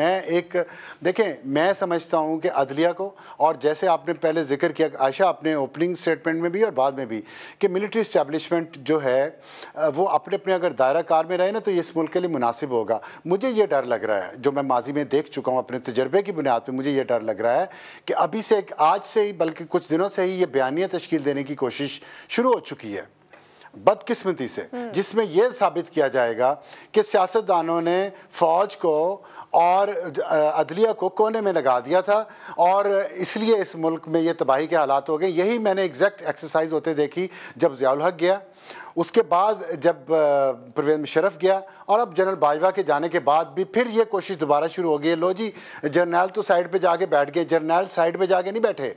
C: دیکھیں، میں سمجھتا ہوں کہ عدلیہ کو، اور جیسے آپ نے پہلے ذکر کیا عائشہ اپنے اوپننگ اسٹیٹمنٹ میں بھی اور بعد میں بھی، کہ ملٹری اسٹیبلشمنٹ جو ہے وہ اپنے اگر دائرہ کار میں رہے نا تو یہ اس ملک کے لیے مناسب ہوگا۔ مجھے یہ ڈر لگ رہا ہے، جو میں ماضی میں دیکھ چکا ہوں اپنے تجربے کی بنیاد پہ، مجھے یہ ڈر لگ رہا ہے کہ ابھی سے، آج سے ہی بلکہ کچھ دنوں سے ہی یہ بیانیہ تشکیل دینے کی کوشش شروع ہو چکی ہے، بدقسمتی سے، جس میں یہ ثابت کیا جائے گا کہ سیاستدانوں نے فوج کو اور عدلیہ کو کونے میں لگا دیا تھا، اور اس لیے اس ملک میں یہ تباہی کے حالات ہو گئے۔ یہی میں نے ایگزیکٹ ایکسرسائز ہوتے دیکھی جب ضیاء الحق گیا، اس کے بعد جب پرویز مشرف گیا، اور اب جنرل باجوہ کے جانے کے بعد بھی پھر یہ کوشش دوبارہ شروع ہو گئی ہے۔ لو جی، جرنیل تو سائیڈ پہ جا کے بیٹھ گئے، جرنیل سائیڈ پہ جا کے نہیں بیٹھے،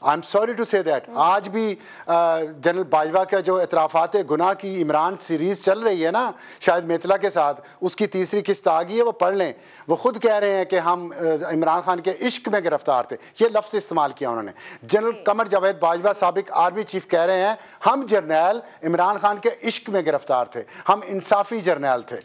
C: آئی ایم سوری ٹو سے دیٹ. آج بھی جنرل باجوہ کا جو اعترافات گناہ کی عمران سیریز چل رہی ہے نا شاہد میتلا کے ساتھ, اس کی تیسری قسط آ گئی ہے, وہ پڑھ لیں. وہ خود کہہ رہے ہیں کہ ہم عمران خان کے عشق میں گرفتار تھے, یہ لفظ استعمال کیا انہوں نے. جنرل قمر جاوید باجوہ سابق آرمی چیف کہہ رہے ہیں ہم جرنیل عمران خان کے عشق میں گرفتار تھے, ہم انصافی جرنیل تھے.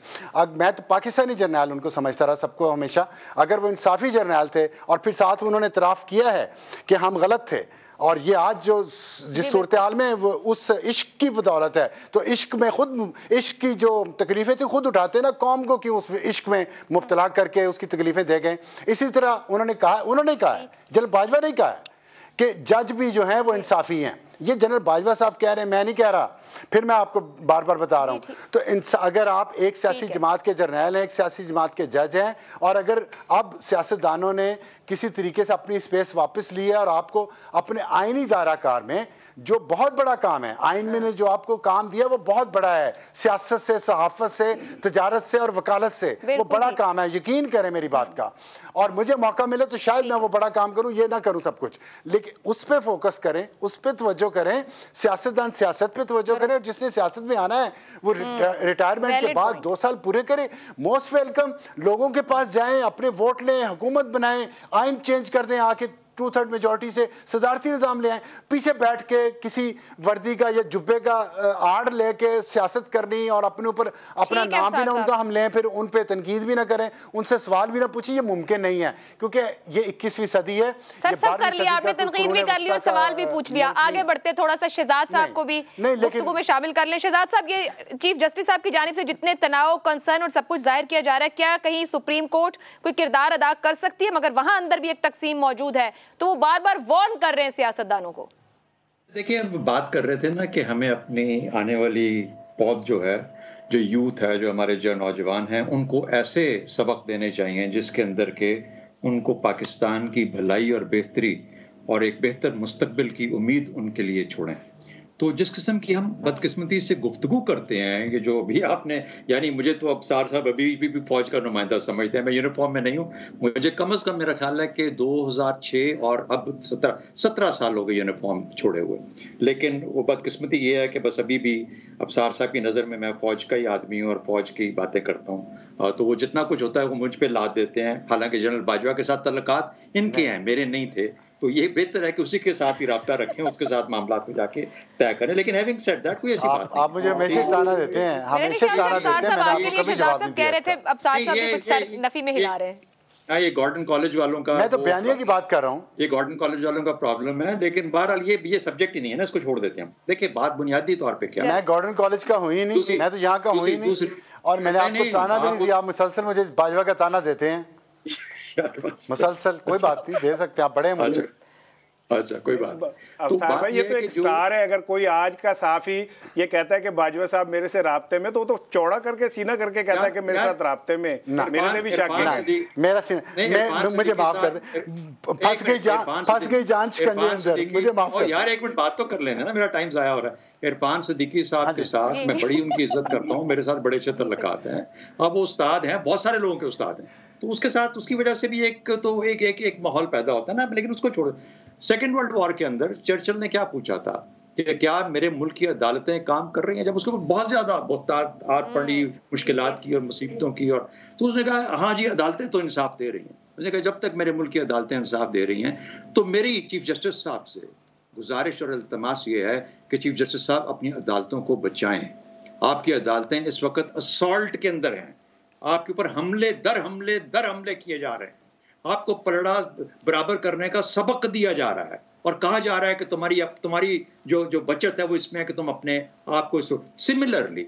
C: میں تو پاکستانی جرنیل ان کو سمجھتا رہا سب کو ہمیشہ. اگر وہ انصافی جرنیل تھے اور پھر ساتھ انہوں نے اعتراف کیا ہے کہ ہم غلط تھے, اور یہ آج جو جس صورتحال میں وہ اس عشق کی بدولت ہے, تو عشق میں خود عشق کی جو تکلیفیں تھیں خود اٹھاتے نا, قوم کو کیوں اس عشق میں مبتلا کر کے اس کی تکلیفیں دے گئے. اسی طرح انہوں نے کہا ہے جنرل باجوہ نے کہا ہے کہ جج بھی جو ہیں وہ انصافی ہیں. یہ جنرل باجوہ صاحب کہہ رہے ہیں, میں نہیں کہہ رہا, پھر میں آپ کو بار بار بتا رہا ہوں. تو اگر آپ ایک سیاسی جماعت کے جرنیل ہیں, ایک سیاسی جماعت کے جج ہیں, اور اگر اب سیاستدانوں نے کسی طریقے سے اپنی اسپیس واپس لی ہے اور آپ کو اپنے آئینی دائرہ کار میں جو بہت بڑا کام ہے, آئین میں نے جو آپ کو کام دیا وہ بہت بڑا ہے, سیاست سے, صحافت سے, تجارت سے اور وکالت سے, وہ بڑا کام ہے, یقین کریں میری بات کا. اور مجھے موقع ملے تو شاید میں وہ بڑا کام کروں, یہ نہ کروں سب کچھ, لیکن اس پہ فوکس کریں, اس پہ توجہ کریں. سیاستدان سیاست پہ توجہ کریں, اور جس نے سیاست میں آنا ہے وہ ریٹائرمنٹ کے بعد 2 سال پورے کریں. موسٹ ویلکم, لوگوں کے پاس جائیں, اپنے ووٹ لیں, حکومت بنائیں, آئین چینج کر دیں, آ کے 2/3 میجورٹی سے صدارتی نظام لے آئیں. پیچھے بیٹھ کے کسی وردی کا یا جبے کا آڑ لے کے سیاست کرنی اور اپنے اوپر اپنا نام بھی نہ ان کا ہم لیں, پھر ان پہ تنقید بھی نہ کریں, ان سے سوال بھی نہ پوچھیں, یہ ممکن نہیں ہے, کیونکہ یہ 21ویں صدی ہے.
A: سر سب کر لیا آپ نے, تنقید بھی کر لی اور سوال بھی پوچھ لیا. آگے بڑھتے تھوڑا سا شہزاد صاحب کو بھی گفتگو میں شامل کر لیں. شہزاد صاحب, یہ چیف جسٹس صاحب کی جانب سے جتنے تناؤ, کنسرن اور سب کچھ ظاہر کیا جا رہا ہے, کیا کہیں سپریم کورٹ کوئی کردار ادا کر سکتی ہے؟ مگر وہاں اندر بھی ایک تقسیم موجود ہے, تو وہ بار بار وارن کر رہے ہیں سیاستدانوں کو.
D: دیکھیں, ہم بات کر رہے تھے نا کہ ہمیں اپنی آنے والی پود جو ہے, جو یوتھ ہے, جو ہمارے جو نوجوان ہیں, ان کو ایسے سبق دینے چاہیے جس کے اندر کہ ان کو پاکستان کی بھلائی اور بہتری اور ایک بہتر مستقبل کی امید ان کے لیے چھوڑیں. تو جس قسم کی ہم بدقسمتی سے گفتگو کرتے ہیں, کہ جو بھی آپ نے, یعنی مجھے تو ابصار صاحب ابھی بھی فوج کا نمائندہ سمجھتے ہیں, میں یونیفارم میں نہیں ہوں, مجھے کم از کم میرا خیال ہے کہ 2006 اور اب 17 سال ہو گئے یونیفارم چھوڑے ہوئے. لیکن وہ بدقسمتی یہ ہے کہ بس ابھی بھی ابصار صاحب کی نظر میں فوج کا ہی آدمی ہوں اور فوج کی باتیں کرتا ہوں, تو وہ جتنا کچھ ہوتا ہے وہ مجھ پہ لاد دیتے ہیں. حالانکہ جنرل باجوہ کے ساتھ تعلقات ان کے ہیں, میرے نہیں تھے, تو یہ بہتر ہے کہ اسی کے ساتھ ہی رابطہ رکھیں, اس کے ساتھ معاملات کو جا کے طے کریں. لیکن having said that, کوئی ایسی بات نہیں.
C: آپ مجھے ہمیشہ تانا دیتے ہیں, ہمیشہ تانا دیتے ہیں, میں نے آپ کو کبھی جواب نہیں دیا.
A: کہہ رہے تھے ابصار صاحب بھی کچھ سر نفی میں ہلا رہے ہیں.
D: یہ گارڈن کالج والوں کا,
C: میں تو بیانیہ کی بات کر رہا ہوں,
D: یہ گارڈن کالج والوں کا پرابلم ہے. لیکن بہرحال یہ سبجیکٹ ہی نہیں ہے نا, اس کو چھوڑ دیتے ہیں ہم. دیکھیں, بات بنیادی طور پہ کیا ہے,
C: میں گارڈن کالج کا ہوں ہی نہیں, میں تو یہاں کا ہوں ہی نہیں, اور میں نے آپ کو تانا بھی نہیں دیا. آپ مسلسل مجھے باجوہ کا تانا دیتے ہیں مسلسل. کوئی بات نہیں, دے سکتے ہیں, آپ بڑے ہیں مجھ سے.
D: اچھا, کوئی بات.
E: افسر بھائی, یہ تو ایک سٹار ہے. اگر کوئی آج کا صحافی یہ کہتا ہے کہ باجوہ صاحب میرے سے رابطے میں, تو وہ تو چوڑا کر کے سینہ کر کے کہتا ہے کہ میرے ساتھ رابطے میں, میرے نے بھی شک کیا.
C: میرا سینہ, مجھے معاف کر دیں, پھنس گئی جان شکنجے اندر, مجھے معاف کر.
D: یار ایک منٹ بات تو کر لینا نا, میرا ٹائم ضائع ہو رہا ہے. عرفان صدیقی صاحب کے ساتھ میں بڑی ان کی عزت کرتا ہوں, میرے ساتھ بڑے اچھے تعلقات ہیں. اب وہ استاد ہیں, بہت سارے لوگوں کے استاد ہیں, تو اس کے ساتھ اس کی وجہ سے بھی ایک ماحول پیدا ہوتا ہے نا. لیکن اس کو چھوڑو. سیکنڈ ورلڈ وار کے اندر چرچل نے کیا پوچھا تھا کہ کیا میرے ملک کی عدالتیں کام کر رہی ہیں, جب اس کے اوپر بہت زیادہ بہتات پڑی, مشکلات کی اور مصیبتوں کی, اور تو اس نے کہا ہاں جی عدالتیں تو انصاف دے رہی ہیں. اس نے کہا جب تک میرے ملک کی عدالتیں انصاف دے رہی ہیں, تو میری چیف جسٹس صاحب سے گزارش اور التماس یہ ہے کہ چیف جسٹس صاحب اپنی عدالتوں کو بچائیں. آپ کی عدالتیں اس وقت اسالٹ کے اندر ہیں, آپ کے اوپر حملے در حملے کیے جا رہے ہیں, آپ کو پلڑا برابر کرنے کا سبق دیا جا رہا ہے, اور کہا جا رہا ہے کہ تمہاری جو بچت ہے وہ اس میں ہے کہ تم اپنے آپ کو. سملرلی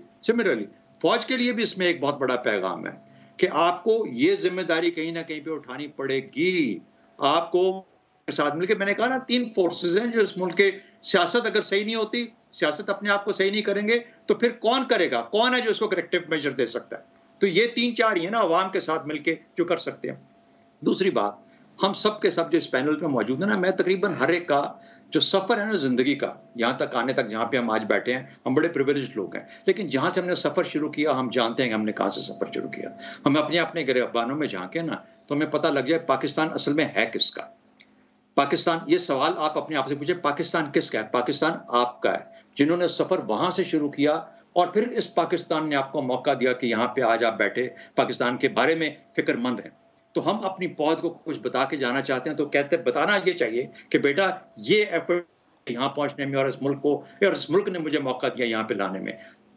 D: فوج کے لیے بھی اس میں ایک بہت بڑا پیغام ہے کہ آپ کو یہ ذمہ داری کہیں نہ کہیں پہ اٹھانی پڑے گی. آپ کو ساتھ مل کے, میں نے کہا نا 3 فورسز ہیں جو اس ملک کے, سیاست اگر صحیح نہیں ہوتی, سیاست اپنے آپ کو صحیح نہیں کریں گے, تو پھر کون کرے گا, کون ہے جو اس کو کریکٹیو میجر دے سکتا ہے. تو یہ 3-4 ہی ہے نا عوام کے ساتھ مل کے جو کر سکتے ہیں. دوسری بات, ہم سب کے سب جو اس پینل پہ موجود ہیں نا, میں تقریباً ہر ایک کا جو سفر ہے نا زندگی کا, یہاں تک آنے تک جہاں پہ ہم آج بیٹھے ہیں, ہم بڑے پریویلیجڈ لوگ ہیں, لیکن جہاں سے ہم نے سفر شروع کیا ہم جانتے ہیں کہ ہم نے کہاں سے سفر شروع کیا. ہمیں اپنے گریبانوں میں جھانکیں نا, تو ہمیں پتہ لگ جائے پاکستان اصل میں ہے کس کا. پاکستان، یہ سوال آپ اپنے آپ سے پوچھیں، پاکستان کس کا ہے؟ پاکستان آپ کا ہے، جنہوں نے سفر وہاں سے شروع کیا اور پھر اس پاکستان نے آپ کو موقع دیا کہ یہاں پہ آج آپ بیٹھے، پاکستان کے بارے میں فکر مند ہیں. تو ہم اپنی فوج کو کچھ بتا کے جانا چاہتے ہیں تو کہتے بتانا یہ چاہیے کہ بیٹا یہ ایفرٹ یہاں پہنچنے میں اور اس ملک کو اور اس ملک نے مجھے موقع دیا یہاں پہ لانے میں.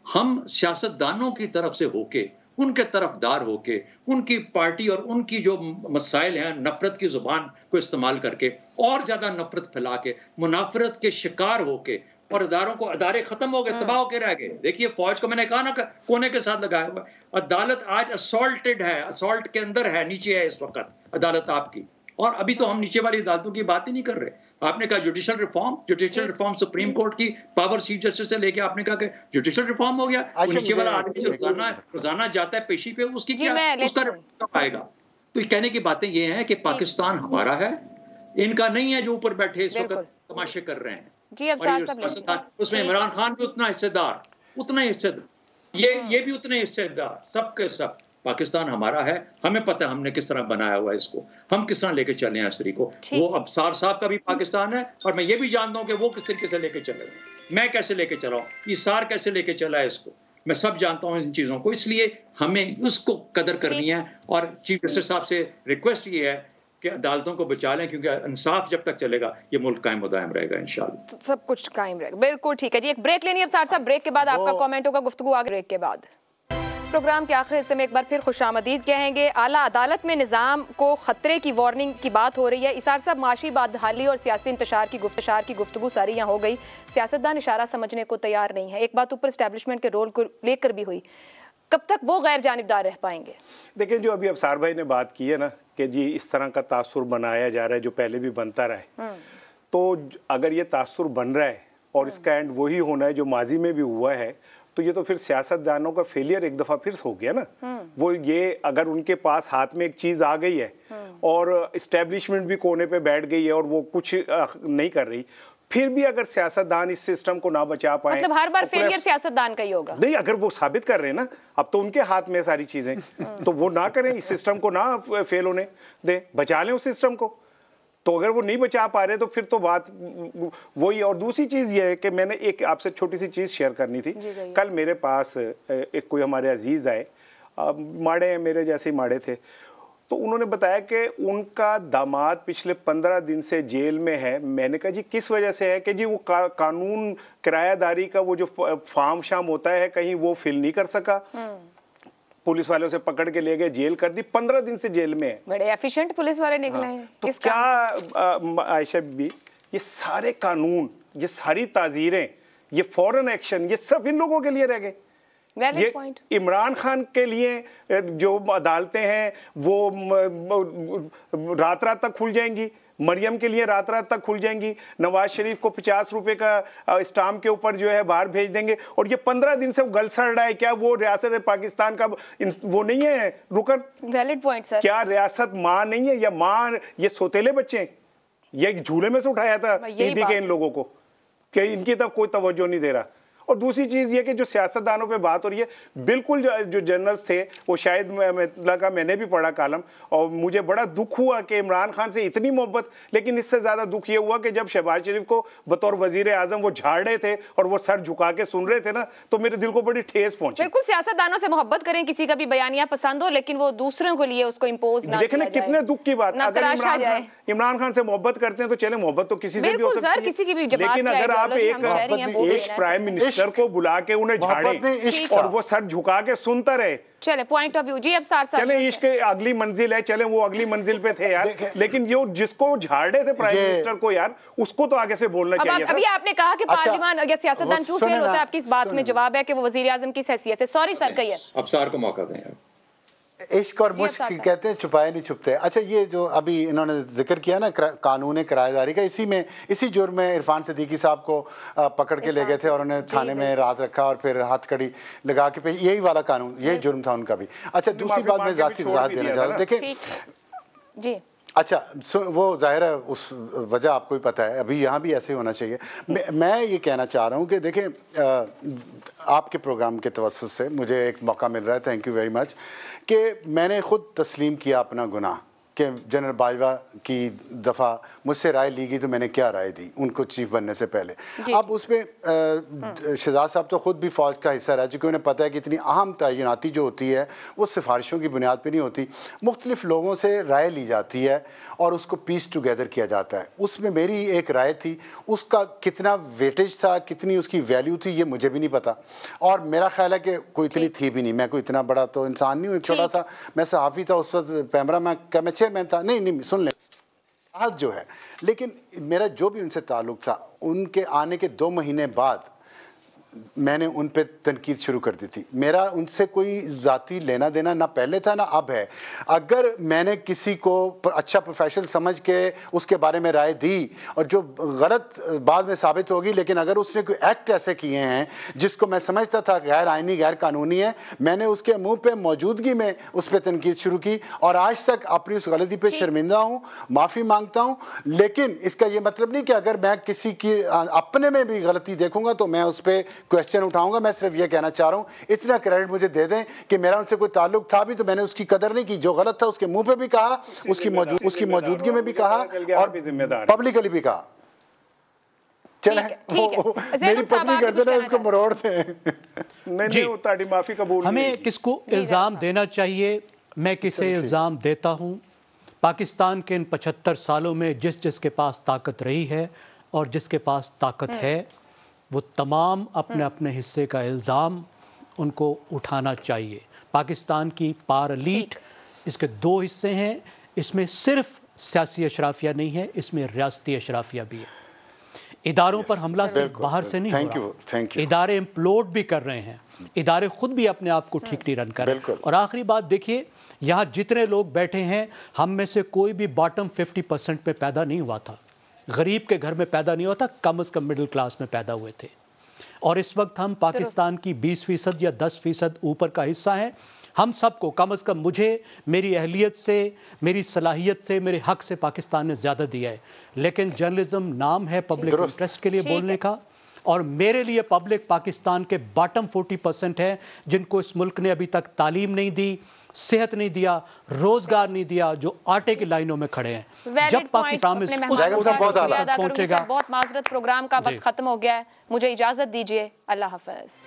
D: ہم سیاستدانوں کی طرف سے ہو کے، ان کے طرفدار ہو کے، ان کی پارٹی اور ان کی جو مسائل ہیں نفرت کی زبان کو استعمال کر کے اور زیادہ نفرت پھیلا کے، منافرت کے شکار ہو کے، اور ادارے ختم ہو گئے، تباہ ہو کے رہ گئے. دیکھیے فوج کو میں نے کہا نا کونے کے ساتھ لگایا ہوا. عدالت آج اسالٹڈ ہے، اسالٹ کے اندر ہے، نیچے ہے اس وقت عدالت آپ کی. اور ابھی تو ہم نیچے والی عدالتوں کی بات ہی نہیں کر رہے. آپ نے کہا جوڈیشل ریفارم سپریم کورٹ کی پاور چیف جسٹس سے لے کے آپ نے کہا کہ جوڈیشل ریفارم ہو گیا. نیچے والا آدمی جو روزانہ جاتا ہے پیشی پہ، اس کی کیا اس کا ریفارم آئے گا؟ تو کہنے کی باتیں یہ ہیں کہ پاکستان ہمارا ہے، ان کا نہیں ہے جو اوپر بیٹھے اس وقت تماشے کر رہے ہیں.
A: جی افسر صاحب،
D: اس میں عمران خان بھی اتنا حصے دار، یہ بھی اتنے حصے دار، سب کے سب. پاکستان ہمارا ہے، ہمیں پتہ ہے ہم نے کس طرح بنایا ہوا ہے اس کو، ہم کس طرح لے کے چلے ہیں اسری کو. وہ ابصار صاحب کا بھی پاکستان ہے، اور میں یہ بھی جانتا ہوں کہ وہ کس طریقے سے لے کے چلے گا، میں کیسے لے کے چلا ہوں، ایثار کیسے لے کے چلا ہے اس کو، میں سب جانتا ہوں ان چیزوں کو. اس لیے ہمیں اس کو قدر کرنی ہے. اور چیف جسٹس صاحب سے ریکویسٹ یہ ہے کہ عدالتوں کو بچا لیں، کیونکہ انصاف جب تک چلے گا یہ ملک قائم و دائم رہے گا انشاءاللہ.
A: سب کچھ قائم رہے گا. بالکل ٹھیک ہے جی. ایک بریک لینی ہے افسر صاحب، بریک کے بعد آپ کا کامنٹ ہوگا، گفتگو آگے بریک کے بعد. پروگرام کے آخری حصے میں ایک بار پھر خوش آمدید کہیں گے. اعلیٰ عدالت میں نظام کو خطرے کی وارننگ کی بات ہو رہی ہے. ایثار صاحب، معاشی بدحالی اور سیاسی انتشار کی گفتگو ساری یہاں ہو گئی. سیاستدان اشارہ سمجھنے کو تیار نہیں ہے. ایک بات اوپر اسٹیبلشمنٹ کے رول کو لے کر بھی ہوئی. کب تک وہ غیر جانبدار رہ پائیں گے؟
E: دیکھیں، جو ابھی افسار بھائی نے بات کی ہے نا کہ جی اس طرح کا تاثر بنایا جا رہا ہے جو پہلے بھی بنتا رہا ہے، تو اگر یہ تاثر بن رہا ہے اور اس کا اینڈ وہی ہونا ہے جو ماضی میں بھی ہوا ہے، تو یہ تو پھر سیاستدانوں کا فیلئر ایک دفعہ پھر ہو گیا نا. وہ یہ اگر ان کے پاس ہاتھ میں ایک چیز آ گئی ہے اور اسٹیبلشمنٹ بھی کونے پہ بیٹھ گئی ہے اور وہ کچھ نہیں کر رہی، پھر بھی اگر سیاستدان اس سسٹم کو نہ بچا پائیں،
A: مطلب ہر بار فیلئر سیاستدان کا ہی ہوگا.
E: نہیں، اگر وہ ثابت کر رہے ہیں نا اب تو ان کے ہاتھ میں ساری چیزیں، تو وہ نہ کریں، اس سسٹم کو نہ فیل ہونے دیں، بچا لیں اس سسٹم کو. تو اگر وہ نہیں بچا پا رہے تو پھر تو بات وہی. اور دوسری چیز یہ ہے کہ میں نے ایک آپ سے چھوٹی سی چیز شیئر کرنی تھی. کل میرے پاس ایک کوئی ہمارے عزیز آئے، ماڑے میرے جیسے ہی ماڑے تھے، تو انہوں نے بتایا کہ ان کا داماد پچھلے 15 دن سے جیل میں ہے. میں نے کہا جی کس وجہ سے ہے؟ کہ جی وہ قانون کرایہ داری کا وہ جو فارم شام ہوتا ہے کہیں وہ فل نہیں کر سکا، پولیس والوں سے پکڑ کے لے گئے، جیل کر دی، 15 دن سے جیل میں ہے.
A: بڑے ایفیشنٹ پولیس والے نکلے ہیں.
E: تو کیا عائشہ بھی یہ سارے قانون، یہ ساری تعزیریں، یہ فوراً ایکشن، یہ سب ان لوگوں کے لیے رہ گئے؟ یہ عمران خان کے لیے جو عدالتیں ہیں وہ رات تک کھل جائیں گی، مریم کے لیے رات تک کھل جائیں گی، نواز شریف کو 50 روپے کا اسٹامپ کے اوپر جو ہے باہر بھیج دیں گے، اور یہ 15 دن سے گل سڑ رہا ہے. کیا وہ ریاست پاکستان کا وہ نہیں ہے رکن؟
A: ویلڈ پوائنٹ سر.
E: کیا ریاست ماں نہیں ہے، یا ماں یہ سوتیلے بچے ہیں؟ یہ جھولے میں سے اٹھایا تھا عیدی کے ان لوگوں کو کہ ان کی طرف کوئی توجہ نہیں دے رہا. اور دوسری چیز یہ کہ جو سیاستدانوں پہ بات ہو رہی ہے، بالکل جو جنرلز تھے وہ شاید میں نے بھی پڑھا کالم، اور مجھے بڑا دکھ ہوا کہ عمران خان سے اتنی محبت، لیکن اس سے زیادہ دکھ یہ ہوا کہ جب شہباز شریف کو بطور وزیر اعظم وہ جھاڑ رہے تھے اور وہ سر جھکا کے سن رہے تھے نا، تو میرے دل کو بڑی ٹھیس پہنچی.
A: بالکل سیاستدانوں سے محبت کریں، کسی کا بھی بیانیہ پسند ہو لیکن وہ دوسروں کے لیے اس کو امپوز نہ کیا جائے.
E: دیکھیں کتنے دکھ کی بات. اگر عمران خان سے محبت کرتے ہیں تو چلے، محبت تو کسی سے بھی ہو سکتی ہے، لیکن اگر آپ ایک پرائم منسٹر کو بلا کے انہیں جھاڑے اور وہ سر جھکا کے سنتا رہے.
A: چلے پوائنٹ آف ویو جی اب سار صاحب
E: چلے عشق اگلی منزل ہے، چلے وہ اگلی منزل پہ تھے یار، لیکن جو جس کو جھاڑے تھے پرائم منسٹر کو یار، اس کو تو آگے سے بولنا چاہیے.
A: ابھی آپ نے کہا کہ پارلیمان یا سیاستدان کیوں فیل ہوتا ہے، آپ کی اس بات میں جواب ہے کہ وہ وزیر اعظم کی حیثیت سے. سوری سر کہیے.
D: اب سار کو موقع دیں.
C: عشق اور مشق کہتے ہیں چھپائے نہیں چھپتے. اچھا، یہ جو ابھی انہوں نے ذکر کیا نا قانون کرایہ داری کا، اسی جرم میں عرفان صدیقی صاحب کو پکڑ کے لے گئے تھے اور انہیں تھانے میں رات رکھا اور پھر ہاتھ کڑی لگا کے یہی والا قانون، یہی جرم تھا ان کا بھی. اچھا، دوسری بات میں ذاتی وضاحت دینا چاہتا ہوں. دیکھیں
A: جی،
C: اچھا وہ ظاہر ہے اس وجہ آپ کو ہی پتہ ہے، ابھی یہاں بھی ایسے ہونا چاہیے. میں یہ کہنا چاہ رہا ہوں کہ دیکھیں آپ کے پروگرام کے توسط سے مجھے ایک موقع مل رہا ہے، تھینک یو ویری مچ، کہ میں نے خود تسلیم کیا اپنا گناہ کہ جنرل باجوہ کی دفعہ مجھ سے رائے لی گئی تو میں نے کیا رائے دی ان کو چیف بننے سے پہلے. اب اس میں شہزاد صاحب تو خود بھی فوج کا حصہ رہ چکے, انہیں پتہ ہے کہ اتنی اہم تعیناتی جو ہوتی ہے وہ سفارشوں کی بنیاد پہ نہیں ہوتی, مختلف لوگوں سے رائے لی جاتی ہے اور اس کو پیس ٹوگیدر کیا جاتا ہے. اس میں میری ایک رائے تھی, اس کا کتنا ویٹیج تھا, کتنی اس کی ویلیو تھی, یہ مجھے بھی نہیں پتا, اور میرا خیال ہے کہ کوئی اتنی تھی بھی نہیں. میں کوئی اتنا بڑا تو انسان نہیں ہوں, ایک چھوٹا سا میں صحافی تھا اس وقت, پیمرا میں چیئرمین تھا, نہیں سن لیں بات جو ہے. لیکن میرا جو بھی ان سے تعلق تھا, ان کے آنے کے 2 مہینے بعد میں نے ان پہ تنقید شروع کر دی تھی. میرا ان سے کوئی ذاتی لینا دینا نہ پہلے تھا نہ اب ہے. اگر میں نے کسی کو اچھا پروفیشنل سمجھ کے اس کے بارے میں رائے دی اور جو غلط بعد میں ثابت ہوگی, لیکن اگر اس نے کوئی ایکٹ ایسے کیے ہیں جس کو میں سمجھتا تھا غیر آئینی غیر قانونی ہے, میں نے اس کے منہ پہ موجودگی میں اس پہ تنقید شروع کی اور آج تک اپنی اس غلطی پہ شرمندہ ہوں, معافی مانگتا ہوں. لیکن اس کا یہ مطلب نہیں کہ اگر میں کسی کی اپنے میں بھی غلطی دیکھوں گا تو میں اس پہ کویسچن اٹھاؤں گا. میں صرف یہ کہنا چاہ رہا ہوں, اتنا کریڈٹ مجھے دے دیں کہ میرا ان سے کوئی تعلق تھا بھی تو میں نے اس کی قدر نہیں کی. جو غلط تھا اس کے منہ پہ بھی کہا, اس کی موجودگی میں بھی کہا اور پبلکلی بھی کہا. چلیں میری پتنی کرتے ہیں اس کو مروڑ دیں.
B: ہمیں کس کو الزام دینا چاہیے, میں کسے الزام دیتا ہوں. پاکستان کے ان 75 سالوں میں جس کے پاس طاقت رہی ہے اور جس کے پاس طاقت ہے, وہ تمام اپنے اپنے حصے کا الزام ان کو اٹھانا چاہیے. پاکستان کی پارلیٹ اس کے 2 حصے ہیں, اس میں صرف سیاسی اشرافیہ نہیں ہے, اس میں ریاستی اشرافیہ بھی ہے. اداروں پر حملہ صرف باہر سے نہیں ہو رہا, ادارے امپلوڈ بھی کر رہے ہیں, ادارے خود بھی اپنے آپ کو ٹھیک نہیں رن کر رہے. اور آخری بات دیکھیے, یہاں جتنے لوگ بیٹھے ہیں ہم میں سے کوئی بھی باٹم 50% پہ پیدا نہیں ہوا تھا, غریب کے گھر میں پیدا نہیں ہوا تھا, کم از کم مڈل کلاس میں پیدا ہوئے تھے. اور اس وقت ہم پاکستان کی 20% یا 10% اوپر کا حصہ ہیں. ہم سب کو کم از کم, مجھے میری اہلیت سے, میری صلاحیت سے, میرے حق سے پاکستان نے زیادہ دیا ہے. لیکن جرنلزم نام ہے پبلک انٹرسٹ کے لیے بولنے کا, اور میرے لیے پبلک پاکستان کے باٹم 40% ہے جن کو اس ملک نے ابھی تک تعلیم نہیں دی, صحت نہیں دیا, روزگار نہیں دیا, جو آٹے کی لائنوں میں کھڑے ہیں. جب پاکستان
A: بہت معذرت, پروگرام کا وقت ختم ہو گیا ہے, مجھے اجازت دیجیے. اللہ حافظ.